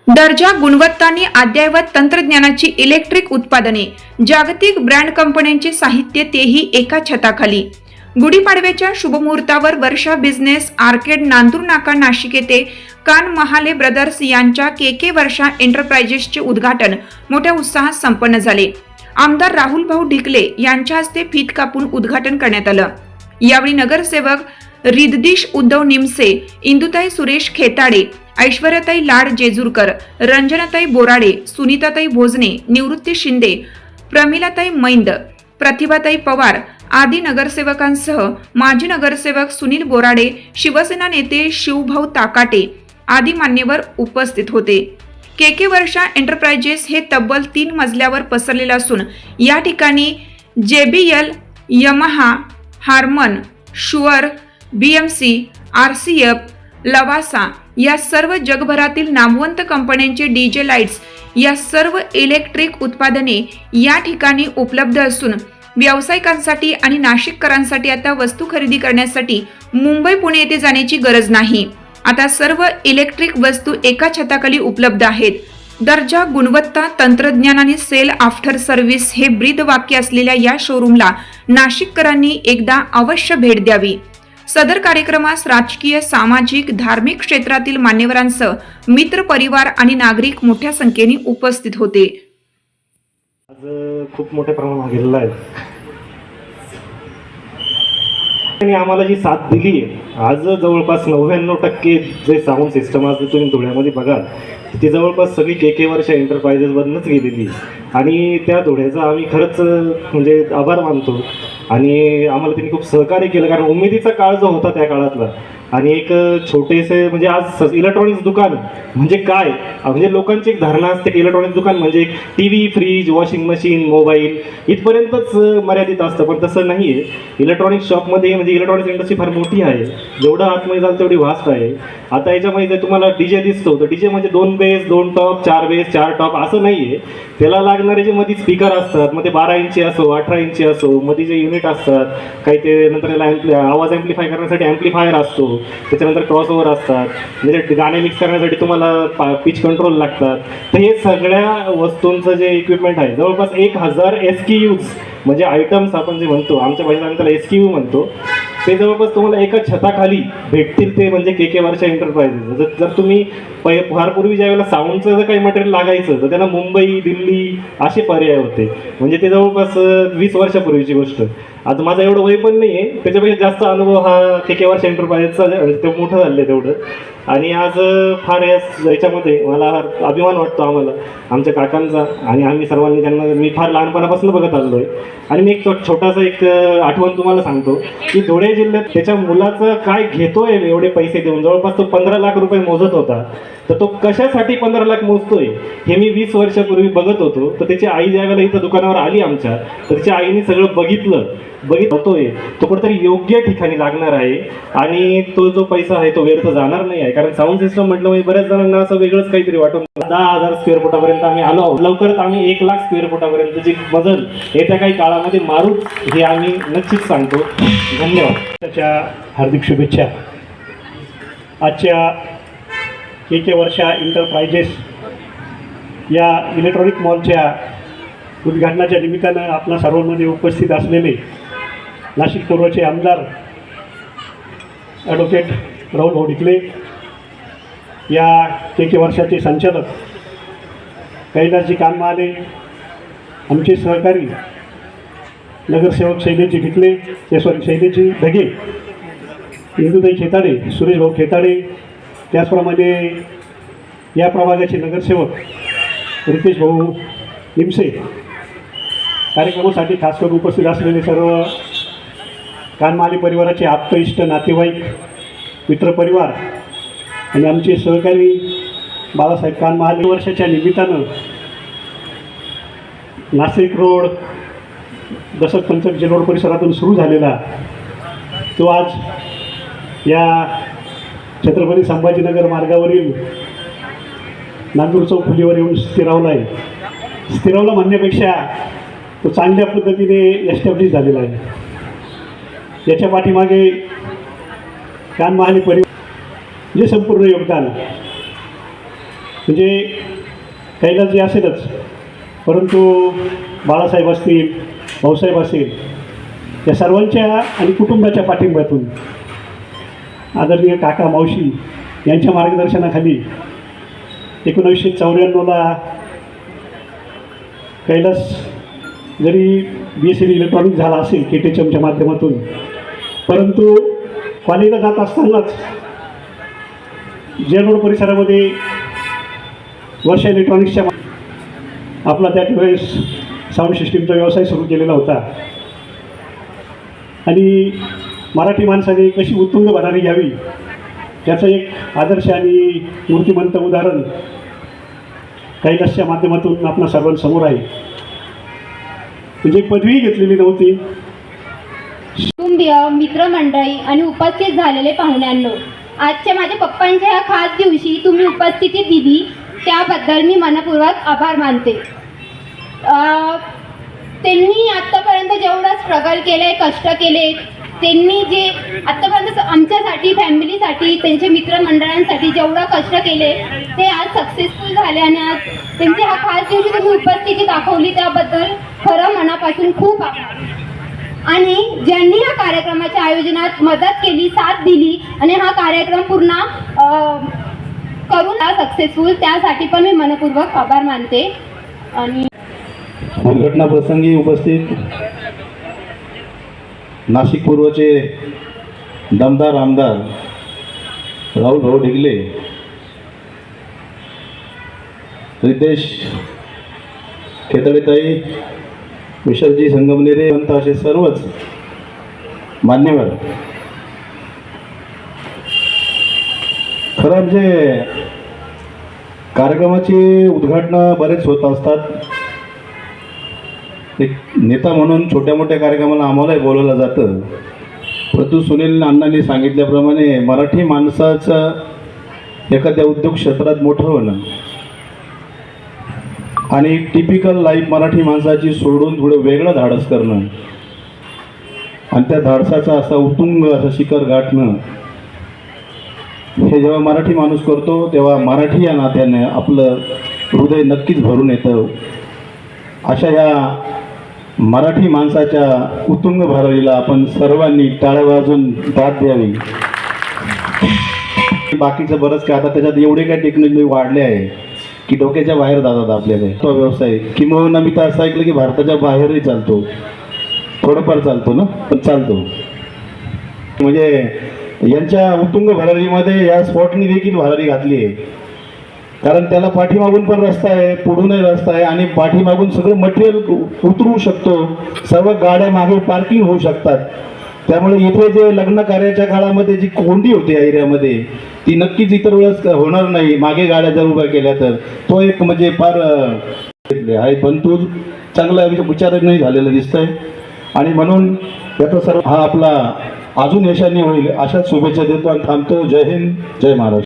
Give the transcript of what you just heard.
दर्जा, गुणवत्ता आणि अद्ययावत तंत्रज्ञानाची इलेक्ट्रिक उत्पादने, जागतिक ब्रँड कंपन्यांचे साहित्य, तेही एका छताखाली. गुढीपाडव्याच्या शुभमुहूर्तावर वर्षा बिझनेस आर्केड, नांदूर नाका, नाशिक येथे कान महाले ब्रदर्स यांच्या के वर्षा एंटरप्राइजेसचे उद्घाटन मोठ्या उत्साहात संपन्न झाले. आमदार राहुल भाऊ ढिकले यांच्या हस्ते फीत कापून उद्घाटन करण्यात आलं. यावेळी नगरसेवक रिद्धीश उद्धव निमसे, इंदुताई सुरेश खेताडे, ऐश्वर्याताई लाड जेजुरकर, रंजनाताई बोराडे, सुनीताताई भोजने, निवृत्ती शिंदे, प्रमिलाताई मैंद, प्रतिभाताई पवार आदी नगरसेवकांसह माजी नगरसेवक सुनील बोराडे, शिवसेना नेते शिवभाऊ ताकाटे आदी मान्यवर उपस्थित होते. के वर्षा एंटरप्राइजेस हे तब्बल 3 मजल्यावर पसरलेलं असून या ठिकाणी JBL, Yamaha, Harman, Shure, BMC, RCF, Lavasa या सर्व जगभरातील नामवंत कंपन्यांचे DJ लाईट्स या सर्व इलेक्ट्रिक उत्पादने या ठिकाणी उपलब्ध असून व्यावसायिकांसाठी आणि नाशिककरांसाठी आता वस्तू खरेदी करण्यासाठी मुंबई, पुणे येथे जाण्याची गरज नाही. आता सर्व इलेक्ट्रिक वस्तू एका छताखाली उपलब्ध आहेत. दर्जा, गुणवत्ता, तंत्रज्ञान आणि सेल आफ्टर सर्व्हिस हे ब्रीद वाक्य असलेल्या या शोरूमला नाशिककरांनी एकदा अवश्य भेट द्यावी. सदर कार्यक्रमास राजकीय, सामाजिक, धार्मिक क्षेत्रातील मान्यवरांसह मित्र परिवार आणि नागरिक मोठ्या संख्येने उपस्थित होते. आज खूप मोठ्या प्रमाणात गेलेला आहे आणि आम्हाला जी साथ दिली आहे, आज जवळपास 99% जे साऊंड सिस्टम आज तुम्ही धुळ्यामध्ये बघाल ती जवळपास सगळी के वर्षा एंटरप्राइजेसमधूनच गेलेली आणि त्या धुळ्याचा आम्ही खरंच म्हणजे आभार मानतो. आणि आम्हाला त्यांनी खूप सहकार्य केलं, कारण उमेदीचा काळ जो होता त्या काळातला आणि एक छोटेसे म्हणजे आज इलेक्ट्रॉनिक्स दुकान म्हणजे काय, म्हणजे लोकांची एक धारणा असते की इलेक्ट्रॉनिक्स दुकान म्हणजे TV, fridge, washing machine, mobile इथपर्यंतच मर्यादित असतं, पण तसं नाही आहे. इलेक्ट्रॉनिक्स शॉपमध्ये म्हणजे इलेक्ट्रॉनिक्स इंडस्ट्री फार मोठी आहे, जेवढं आतमध्ये जाल तेवढी वास्ट आहे. आता याच्यामध्ये जर तुम्हाला DJ दिसतो तर DJ म्हणजे 2 बेस, 2 टॉप, 4 बेस, 4 टॉप असं नाही आहे. त्याला लागणारे जे मध्ये स्पीकर असतात, मग ते 12 इंची असो, 18 इंची असो, मध्ये जे युनिट असतात काही, ते नंतर त्याला आवाज ॲम्प्लिफाय करण्यासाठी ॲम्प्लिफायर असतो, त्याच्यानंतर क्रॉसओव्हर असतात, म्हणजे गाणे मिक्स करण्यासाठी तुम्हाला पिच कंट्रोल लागतात. तर हे सगळ्या वस्तूंचं जे इक्विपमेंट आहे जवळपास 1000 SKUs म्हणजे आयटम्स आपण जे म्हणतो, आमच्या भाषेत आम्ही त्याला SKU म्हणतो, ते जवळपास तुम्हाला एका छताखाली भेटतील. ते म्हणजे के वर्षा एंटरप्राइजेस. जर तुम्ही फार पूर्वी ज्या वेळेला साऊंडचं जर काही मटेरियल लागायचं तर त्यांना मुंबई, दिल्ली असे पर्याय होते, म्हणजे ते जवळपास 20 वर्षापूर्वीची गोष्ट. आता माझं एवढं वय पण नाही आहे, त्याच्यापेक्षा जास्त अनुभव हा के वर्षा एंटरप्राइजेसचा ते मोठं झालं आहे तेवढं. आणि आज फार याच्यामध्ये मला अभिमान वाटतो आम्हाला, आमच्या काकांचा, आणि आम्ही सर्वांनी त्यांना मी फार लहानपणापासून बघत आलो आहे. आणि मी एक छोटासा एक आठवण तुम्हाला सांगतो की धुळे जिल्ह्यात त्याच्या मुलाचं काय घेतोय एवढे पैसे देऊन, जवळपास तो 15 लाख रुपये मोजत होता. तर तो कशासाठी 15 लाख मोजतोय हे मी 20 वर्षापूर्वी बघत होतो. तर त्याची आई ज्या वेळेला इथं दुकानावर आली आमच्या, तर त्याच्या आईने सगळं बघितलं होतोय तो कुठेतरी योग्य ठिकाणी लागणार आहे आणि तो जो पैसा आहे तो व्यर्थ जाणार नाही आहे. कारण साऊंड सिस्टम म्हटलं म्हणजे बऱ्याच जणांना असं वेगळंच काहीतरी वाटून 10,000 स्क्वेअर फुटापर्यंत आम्ही आलो आहोत. लवकरच आम्ही 1 लाख स्क्वेअर फुटापर्यंतची मजल येत्या काही काळामध्ये मारू हे आम्ही नक्कीच सांगतो. धन्यवाद. त्याच्या हार्दिक शुभेच्छा. आजच्या के वर्षा एंटरप्राइजेस या इलेक्ट्रॉनिक मॉलच्या उद्घाटनाच्या निमित्तानं आपल्या सर्वांमध्ये उपस्थित असलेले नाशिक पूर्वचे आमदार ॲडव्होकेट राहुल भाऊ ढिकले, या के वर्षाचे संचालक कैलासजी कानमाले, आमचे सहकारी नगरसेवक शैलेशजी ढिकले, शैलेशजी ढगे, इंदुताई खेताडे, सुरेश भाऊ खेताडे, त्याचप्रमाणे या प्रभागाचे नगरसेवक रितेश भाऊ निमसे, कार्यक्रमासाठी खास करून उपस्थित असलेले सर्व कानमाले परिवाराचे आप्त, इष्ट, नातेवाईक, मित्रपरिवार आणि आमचे सहकारी बाळासाहेब कानमाले वर्षाच्या निमित्तानं नाशिक रोड, दशक पंचक जे रोड परिसरातून सुरू झालेला तो आज या छत्रपती संभाजीनगर मार्गावरील नांदूर चौक खुलीवर येऊन स्थिरावला आहे. स्थिरावला म्हणण्यापेक्षा तो चांगल्या पद्धतीने एस्टॅब्लिश झालेला आहे. याच्या पाठीमागे कानमाले परिवार जे संपूर्ण योगदान म्हणजे कैलास जे असेलच, परंतु बाळासाहेब असतील, भाऊसाहेब असेल, या सर्वांच्या आणि कुटुंबाच्या पाठिंब्यातून आदरणीय काका मावशी यांच्या मार्गदर्शनाखाली 1994ला कैलास जरी BSc इलेक्ट्रॉनिक्स झाला असेल KTHMच्या माध्यमातून, परंतु कॉलेजला जात असतानाच जेल रोड परिसरामध्ये वर्षा इलेक्ट्रॉनिक्सच्या आपला त्यावेळेस साऊंड सिस्टीमचा व्यवसाय सुरू केलेला होता आणि मराठी माणसाने कशी उत्तुंग भरारी घ्यावी त्याचं एक आदर्श आणि मूर्तिमंत उदाहरण कैलासच्या माध्यमातून आपल्या सर्वांसमोर आहे. म्हणजे पदवी घेतलेली नव्हती. कुटुंबीय, मित्रमंडळी आणि उपस्थित झालेले पाहुण्यांनो, आजच्या माझ्या पप्पांच्या ह्या खास दिवशी तुम्ही उपस्थिती दिली त्याबद्दल मी मनपूर्वक आभार मानते. त्यांनी आत्तापर्यंत जेवढं स्ट्रगल केलं आहे, कष्ट केले, त्यांनी जे आत्तापर्यंत आमच्यासाठी, फॅमिलीसाठी, त्यांच्या मित्रमंडळांसाठी जेवढं कष्ट केले ते आज सक्सेसफुल झाले आणि आज त्यांची हा खास दिवशी तुम्ही उपस्थिती दाखवली त्याबद्दल खरं मनापासून खूप आभार. आणि ज्यांनी या कार्यक्रमाच्या आयोजनात मदत केली, साथ दिली आणि हा कार्यक्रम पूर्ण करून सक्सेसफुल, त्यासाठी पण मी मनपूर्वक आभार मानते. आणि दुर्घटना प्रसंगी उपस्थित नाशिक पूर्वचे दमदार आमदार राहुल भाऊ ढिगले, रितेश खेतडेताई, विशालजी संगमनेरे पंत असे सर्वच मान्यवर. खरं म्हणजे कार्यक्रमाची उद्घाटनं बरेच होत असतात. एक नेता म्हणून छोट्या मोठ्या कार्यक्रमाला आम्हालाही बोलवलं जातं, परंतु सुनील अण्णांनी सांगितल्याप्रमाणे मराठी माणसाचं एखाद्या उद्योग क्षेत्रात मोठं होणं आणि टिपिकल लाईफ मराठी माणसाची सोडून थोडं वेगळं धाडस करणं आणि त्या धाडसाचा असा उत्तुंग असं शिखर गाठणं, हे जेव्हा मराठी माणूस करतो तेव्हा मराठी या नात्याने आपलं हृदय नक्कीच भरून येतं. अशा ह्या मराठी माणसाच्या उत्तुंग भरारीला आपण सर्वांनी टाळ्या वाजून दाद द्यावी. बाकीचं बरंच काय, आता त्याच्यात एवढे काय टेक्नॉलॉजी वाढले आहे की डोक्याच्या बाहेर जातात आपल्याकडे तो व्यवसाय. किंवा मी तर असं ऐकलं की भारताच्या बाहेरही चालतो, थोडंफार चालतो ना, पण चालतो. म्हणजे यांच्या उत्तुंग भरारीमध्ये या स्पॉटनी देखील भरारी घातली आहे, कारण त्याला पाठीमागून पण रस्ता आहे, पुढूनही रस्ता आहे आणि पाठीमागून सगळं मटेरियल उतरू शकतो, सर्व गाड्या मागे पार्किंग होऊ शकतात. त्यामुळे इथे जे लग्न कार्याच्या काळामध्ये जी कोंडी होती या एरियामध्ये ती नक्कीच इतर वेळेस होणार नाही, मागे गाड्या जर उभ्या केल्या तर. तो एक म्हणजे फार आहे, पण तो चांगला विचारही झालेला दिसतंय आणि म्हणून याचा सर्व हा आपला अजून यशाने होईल अशाच शुभेच्छा देतो आणि थांबतो. जय हिंद, जय महाराष्ट्र.